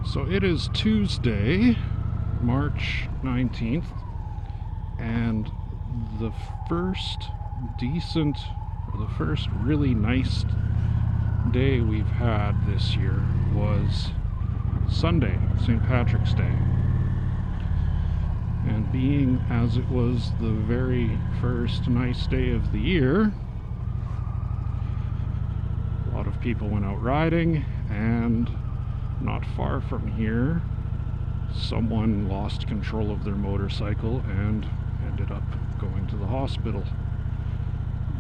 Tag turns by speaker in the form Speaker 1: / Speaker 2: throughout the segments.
Speaker 1: So it is Tuesday, March 19th, and the first really nice day we've had this year was Sunday, St. Patrick's Day. And being as it was the very first nice day of the year, a lot of people went out riding, and not far from here, someone lost control of their motorcycle and ended up going to the hospital.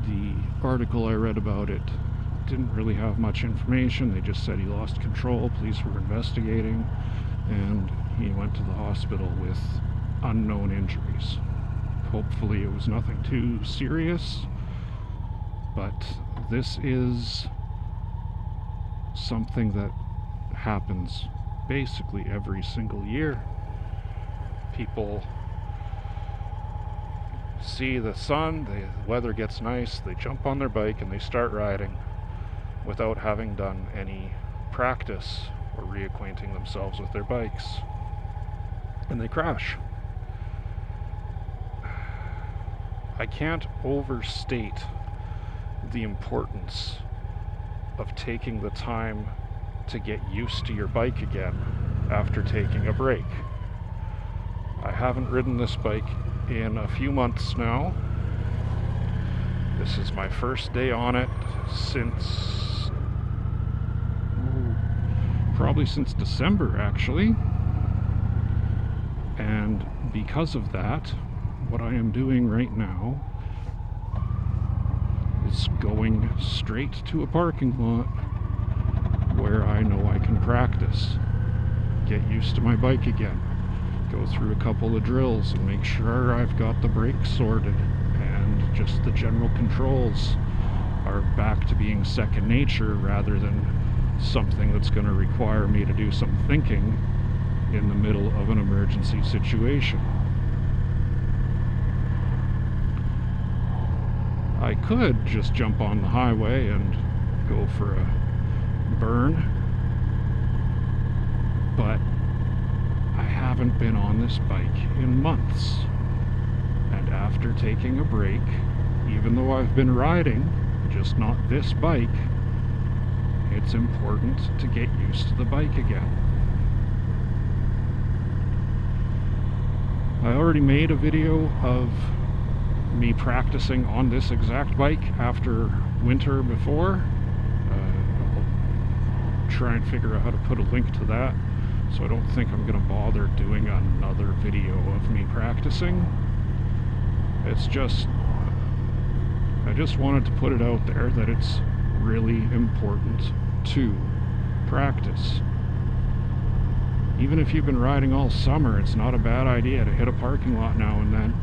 Speaker 1: The article I read about it didn't really have much information. They just said he lost control, police were investigating, and he went to the hospital with unknown injuries. Hopefully it was nothing too serious, but this is something that happens basically every single year. People see the sun, the weather gets nice, they jump on their bike and they start riding without having done any practice or reacquainting themselves with their bikes, and they crash. I can't overstate the importance of taking the time to get used to your bike again after taking a break. I haven't ridden this bike in a few months now. This is my first day on it since probably since December, actually. And because of that, what I am doing right now is going straight to a parking lot where I know I can practice, get used to my bike again, go through a couple of drills and make sure I've got the brakes sorted and just the general controls are back to being second nature rather than something that's going to require me to do some thinking in the middle of an emergency situation. I could just jump on the highway and go for a burn, but I haven't been on this bike in months, and after taking a break, even though I've been riding, just not this bike, it's important to get used to the bike again. I already made a video of me practicing on this exact bike after winter before. Try and figure out how to put a link to that, so I don't think I'm going to bother doing another video of me practicing. It's just, I just wanted to put it out there that it's really important to practice. Even if you've been riding all summer, it's not a bad idea to hit a parking lot now and then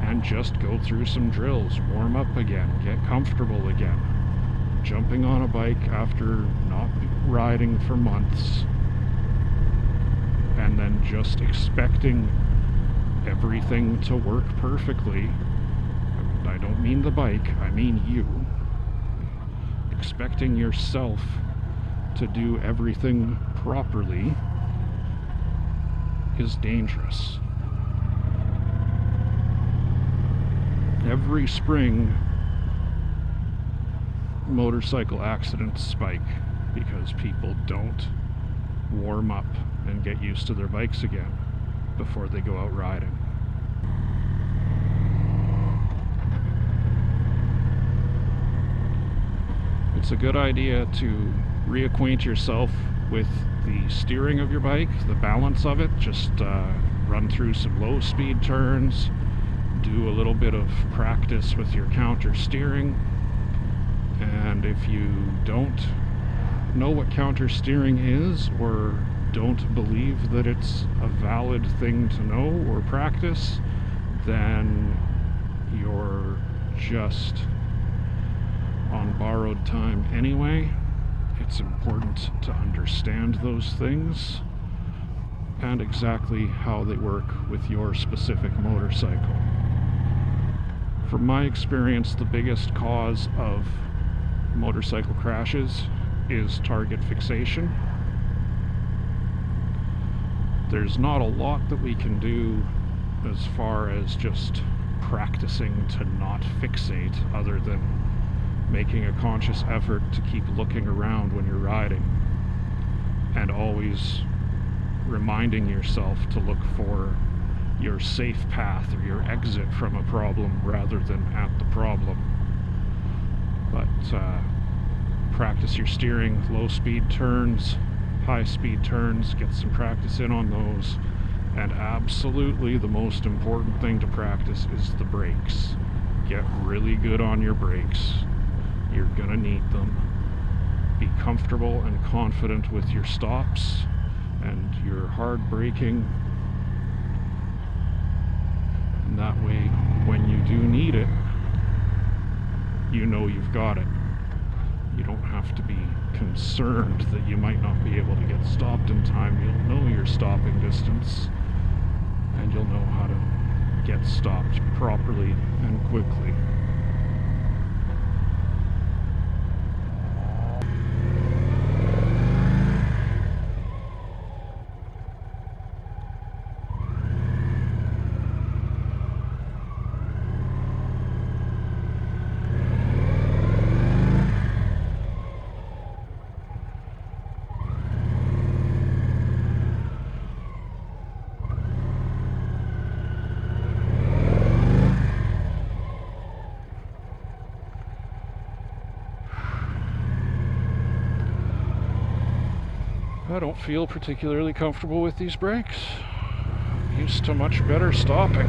Speaker 1: and just go through some drills, warm up again, get comfortable again. Jumping on a bike after not riding for months and then just expecting everything to work perfectly. I don't mean the bike, I mean you. Expecting yourself to do everything properly is dangerous. Every spring, motorcycle accidents spike because people don't warm up and get used to their bikes again before they go out riding. It's a good idea to reacquaint yourself with the steering of your bike, the balance of it. Just run through some low speed turns, do a little bit of practice with your counter steering. And if you don't know what counter steering is, or don't believe that it's a valid thing to know or practice, then you're just on borrowed time anyway. It's important to understand those things and exactly how they work with your specific motorcycle. From my experience, the biggest cause of motorcycle crashes is target fixation. there's not a lot that we can do as far as just practicing to not fixate, other than making a conscious effort to keep looking around when you're riding, and always reminding yourself to look for your safe path or your exit from a problem rather than at the problem. But practice your steering, low speed turns, high speed turns, get some practice in on those. And absolutely the most important thing to practice is the brakes. Get really good on your brakes. You're gonna need them. Be comfortable and confident with your stops and your hard braking. And that way, when you do need it, you know you've got it. You don't have to be concerned that you might not be able to get stopped in time. You'll know your stopping distance, and you'll know how to get stopped properly and quickly. I don't feel particularly comfortable with these brakes. I'm used to much better stopping.